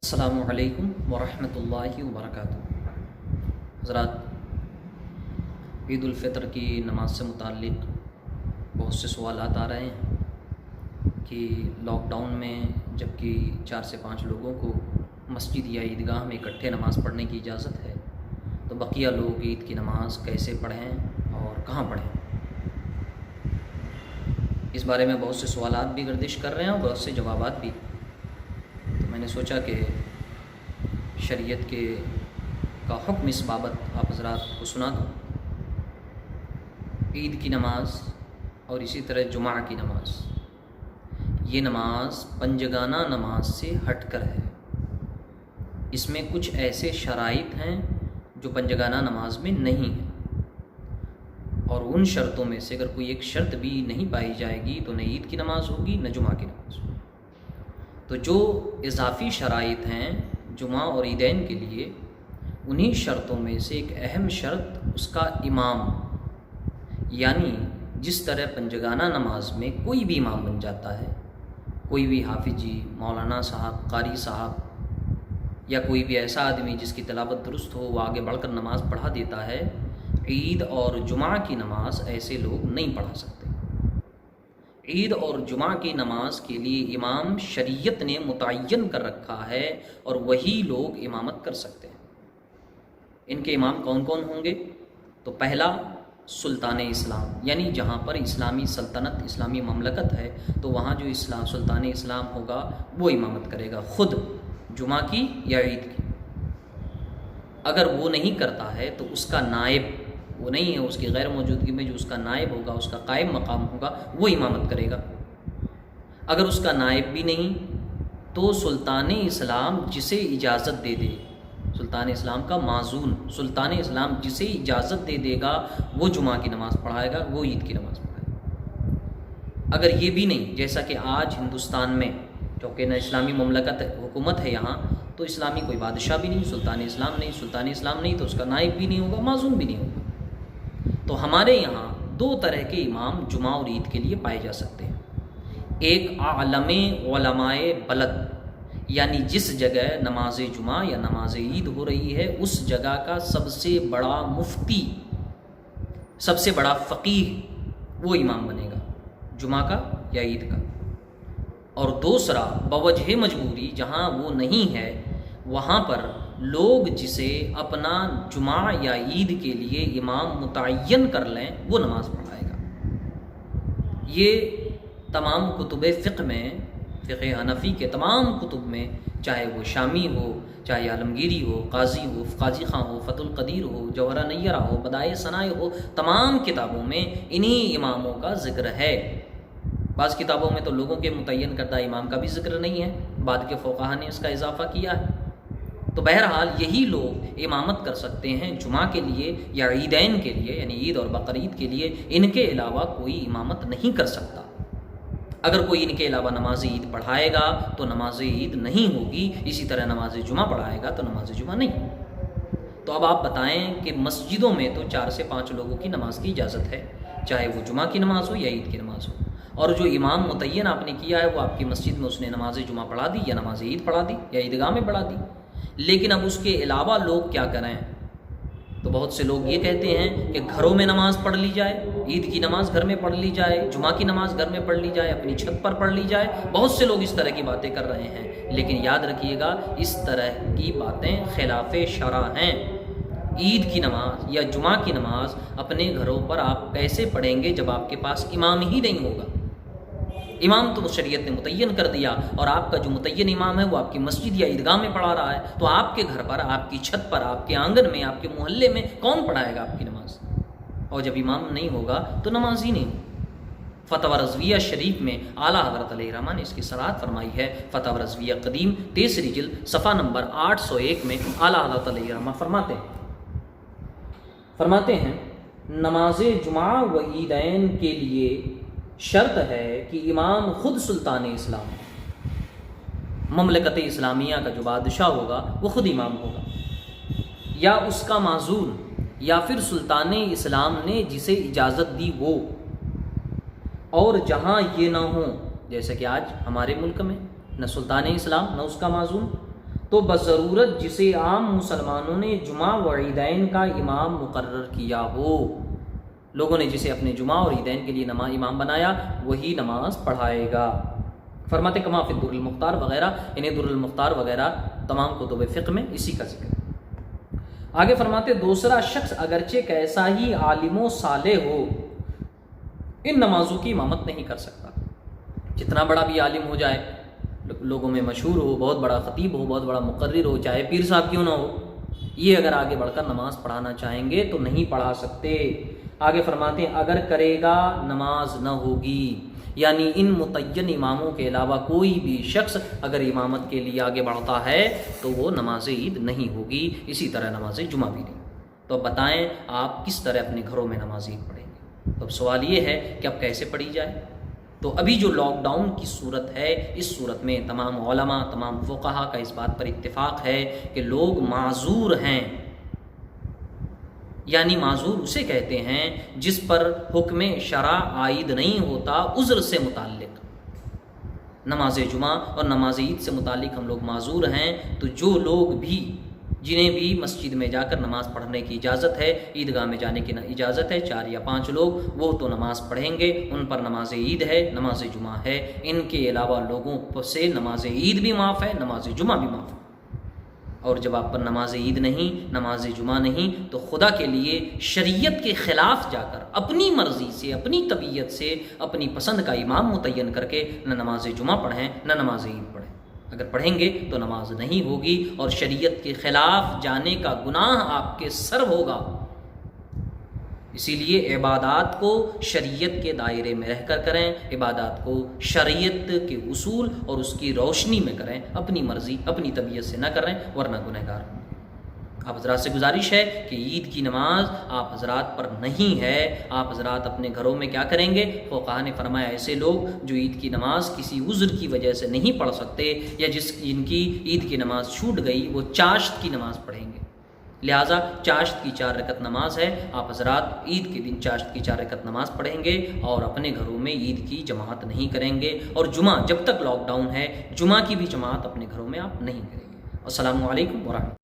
السلام علیکم ورحمۃ اللہ وبرکاتہ۔ حضرات، عید الفطر کی نماز سے متعلق بہت سے سوالات آ رہے ہیں کہ لاک ڈاؤن میں جب کہ 4 سے 5 لوگوں کو مسجد یا عیدگاہ میں اکٹھے نماز پڑھنے کی اجازت ہے تو بقیہ لوگ عید کی نماز کیسے پڑھیں اور کہاں پڑھیں؟ اس بارے میں بہت سے سوالات بھی گردش کر رہے ہیں اور بہت سے جوابات بھی۔ تو میں نے سوچا کہ شریعت کا حکم اس بابت آپ حضرات کو سنا دوں۔ عید کی نماز اور اسی طرح جمعہ کی نماز، یہ نماز پنجگانہ نماز سے ہٹ کر ہے۔ اس میں کچھ ایسے شرائط ہیں جو پنجگانہ نماز میں نہیں ہیں، اور ان شرطوں میں سے اگر کوئی ایک شرط بھی نہیں پائی جائے گی تو نہ عید کی نماز ہوگی نہ جمعہ کی نماز ہوگی۔ تو جو اضافی شرائط ہیں جمعہ اور عیدین کے لیے، انہی شرطوں میں سے ایک اہم شرط اس کا امام، یعنی جس طرح پنجگانہ نماز میں کوئی بھی امام بن جاتا ہے، کوئی بھی حافظ جی، مولانا صاحب، قاری صاحب یا کوئی بھی ایسا آدمی جس کی تلاوت درست ہو وہ آگے بڑھ کر نماز پڑھا دیتا ہے، عید اور جمعہ کی نماز ایسے لوگ نہیں پڑھا سکتے۔ عید اور جمعہ کی نماز کے لیے امام شریعت نے متعین کر رکھا ہے اور وہی لوگ امامت کر سکتے ہیں۔ ان کے امام کون کون ہوں گے؟ تو پہلا، سلطان اسلام، یعنی جہاں پر اسلامی سلطنت، اسلامی مملکت ہے تو وہاں جو سلطان اسلام ہوگا وہ امامت کرے گا، خود جمعہ کی یا عید کی۔ اگر وہ نہیں کرتا ہے تو اس کا نائب، وہ نہیں ہے، اس کی غیر موجودگی میں جو اس کا نائب ہوگا، اس کا قائم مقام ہوگا، وہ امامت کرے گا۔ اگر اس کا نائب بھی نہیں تو سلطان اسلام جسے اجازت دے دے، سلطان اسلام کا معزول، سلطان اسلام جسے اجازت دے دے گا وہ جمعہ کی نماز پڑھائے گا، وہ عید کی نماز پڑھائے گا۔ اگر یہ بھی نہیں، جیسا کہ آج ہندوستان میں چونکہ نہ اسلامی مملکت حکومت ہے یہاں، تو اسلامی کوئی بادشاہ بھی نہیں، سلطان اسلام نہیں تو اس کا نائب بھی نہیں ہوگا، معزول بھی نہیں ہوگا۔ تو ہمارے یہاں 2 طرح کے امام جمعہ اور عید کے لیے پائے جا سکتے ہیں۔ ایک عالم علماء بلد، یعنی جس جگہ نماز جمعہ یا نماز عید ہو رہی ہے اس جگہ کا سب سے بڑا مفتی، سب سے بڑا فقیہ وہ امام بنے گا، جمعہ کا یا عید کا۔ اور دوسرا، بوجہ مجبوری جہاں وہ نہیں ہے وہاں پر لوگ جسے اپنا جمعہ یا عید کے لیے امام متعین کر لیں وہ نماز پڑھائے گا۔ یہ تمام کتب فقہ میں، فقہ حنفی کے تمام کتب میں، چاہے وہ شامی ہو، چاہے عالمگیری ہو، قاضی خاں ہو، فتح القدیر ہو، جوہرہ نیرہ ہو، بدائع ثنائے ہو، تمام کتابوں میں انہی اماموں کا ذکر ہے۔ بعض کتابوں میں تو لوگوں کے متعین کردہ امام کا بھی ذکر نہیں ہے، بعد کے فقہا نے اس کا اضافہ کیا ہے۔ تو بہرحال یہی لوگ امامت کر سکتے ہیں جمعہ کے لیے یا عیدین کے لیے، یعنی عید اور بقرعید کے لیے۔ ان کے علاوہ کوئی امامت نہیں کر سکتا۔ اگر کوئی ان کے علاوہ نماز عید پڑھائے گا تو نماز عید نہیں ہوگی، اسی طرح نماز جمعہ پڑھائے گا تو نماز جمعہ نہیں۔ تو اب آپ بتائیں کہ مسجدوں میں تو 4 سے 5 لوگوں کی نماز کی اجازت ہے، چاہے وہ جمعہ کی نماز ہو یا عید کی نماز ہو، اور جو امام متعین آپ نے کیا ہے وہ آپ کی مسجد میں اس نے نماز جمعہ پڑھا دی یا نماز عید پڑھا دی یا عیدگاہ میں پڑھا دی۔ لیکن اب اس کے علاوہ لوگ کیا کریں؟ تو بہت سے لوگ یہ کہتے ہیں کہ گھروں میں نماز پڑھ لی جائے، عید کی نماز گھر میں پڑھ لی جائے، جمعہ کی نماز گھر میں پڑھ لی جائے، اپنی چھت پر پڑھ لی جائے۔ بہت سے لوگ اس طرح کی باتیں کر رہے ہیں، لیکن یاد رکھیے گا اس طرح کی باتیں خلاف شرع ہیں۔ عید کی نماز یا جمعہ کی نماز اپنے گھروں پر آپ کیسے پڑھیں گے جب آپ کے پاس امام ہی نہیں ہوگا؟ امام تو شریعت نے متعین کر دیا، اور آپ کا جو متعین امام ہے وہ آپ کی مسجد یا عیدگاہ میں پڑھا رہا ہے، تو آپ کے گھر پر، آپ کی چھت پر، آپ کے آنگن میں، آپ کے محلے میں کون پڑھائے گا آپ کی نماز؟ اور جب امام نہیں ہوگا تو نماز ہی نہیں۔ فتح رضویہ شریف میں اعلیٰ حضرت علیہ الرحمٰ نے اس کی صراحت فرمائی ہے۔ فتح رضویہ قدیم 3 جلد صفحہ نمبر 801 میں اعلیٰ حضرت علیہ الرحمٰ فرماتے ہیں نماز جمعہ و عیدین کے لیے شرط ہے کہ امام خود سلطان اسلام، مملکت اسلامیہ کا جو بادشاہ ہوگا وہ خود امام ہوگا، یا اس کا معزول، یا پھر سلطان اسلام نے جسے اجازت دی وہ۔ اور جہاں یہ نہ ہو، جیسے کہ آج ہمارے ملک میں نہ سلطان اسلام نہ اس کا معزول، تو بضرورت جسے عام مسلمانوں نے جمعہ و عیدین کا امام مقرر کیا ہو، لوگوں نے جسے اپنے جمعہ اور عیدین کے لیے نماز امام بنایا وہی نماز پڑھائے گا۔ فرماتے کما فی در المختار وغیرہ، انہیں در المختار وغیرہ تمام کتب فقہ میں اسی کا ذکر ہے۔ آگے فرماتے دوسرا شخص اگرچہ کیسا ہی عالم و صالح ہو ان نمازوں کی امامت نہیں کر سکتا، جتنا بڑا بھی عالم ہو جائے، لوگوں میں مشہور ہو، بہت بڑا خطیب ہو، بہت بڑا مقرر ہو، چاہے پیر صاحب کیوں نہ ہو، یہ اگر آگے بڑھ کر نماز پڑھانا چاہیں گے تو نہیں پڑھا سکتے۔ آگے فرماتے ہیں اگر کرے گا نماز نہ ہوگی، یعنی ان متعین اماموں کے علاوہ کوئی بھی شخص اگر امامت کے لیے آگے بڑھتا ہے تو وہ نماز عید نہیں ہوگی، اسی طرح نماز جمعہ بھی نہیں۔ تو اب بتائیں آپ کس طرح اپنے گھروں میں نماز عید پڑھیں گے؟ تو اب سوال یہ ہے کہ اب کیسے پڑھی جائے؟ تو ابھی جو لاک ڈاؤن کی صورت ہے، اس صورت میں تمام علماء، تمام فقہا کا اس بات پر اتفاق ہے کہ لوگ معذور ہیں، یعنی معذور اسے کہتے ہیں جس پر حکم شرع عائد نہیں ہوتا عذر سے متعلق۔ نماز جمعہ اور نماز عید سے متعلق ہم لوگ معذور ہیں، تو جو لوگ بھی جنہیں بھی مسجد میں جا کر نماز پڑھنے کی اجازت ہے، عیدگاہ میں جانے کی اجازت ہے، 4 یا 5 لوگ، وہ تو نماز پڑھیں گے، ان پر نماز عید ہے، نماز جمعہ ہے۔ ان کے علاوہ لوگوں سے نماز عید بھی معاف ہے، نماز جمعہ بھی معاف ہے۔ اور جب آپ پر نماز عید نہیں، نماز جمعہ نہیں، تو خدا کے لیے شریعت کے خلاف جا کر اپنی مرضی سے، اپنی طبیعت سے، اپنی پسند کا امام متعین کر کے نہ نماز جمعہ پڑھیں نہ نماز عید پڑھیں۔ اگر پڑھیں گے تو نماز نہیں ہوگی اور شریعت کے خلاف جانے کا گناہ آپ کے سر ہوگا۔ اسی لیے عبادات کو شریعت کے دائرے میں رہ کر کریں، عبادات کو شریعت کے اصول اور اس کی روشنی میں کریں، اپنی مرضی اپنی طبیعت سے نہ کریں ورنہ گنہگار ہوں۔ آپ حضرات سے گزارش ہے کہ عید کی نماز آپ حضرات پر نہیں ہے، آپ حضرات اپنے گھروں میں کیا کریں گے؟ فقہا نے فرمایا ایسے لوگ جو عید کی نماز کسی عذر کی وجہ سے نہیں پڑھ سکتے یا جن کی عید کی نماز چھوٹ گئی، وہ چاشت کی نماز پڑھیں گے۔ لہٰذا چاشت کی 4 رکعت نماز ہے، آپ حضرات عید کے دن چاشت کی 4 رکعت نماز پڑھیں گے اور اپنے گھروں میں عید کی جماعت نہیں کریں گے، اور جمعہ جب تک لاک ڈاؤن ہے جمعہ کی بھی جماعت اپنے گھروں میں آپ نہیں کریں گے۔ السلام علیکم ورحمۃ اللہ۔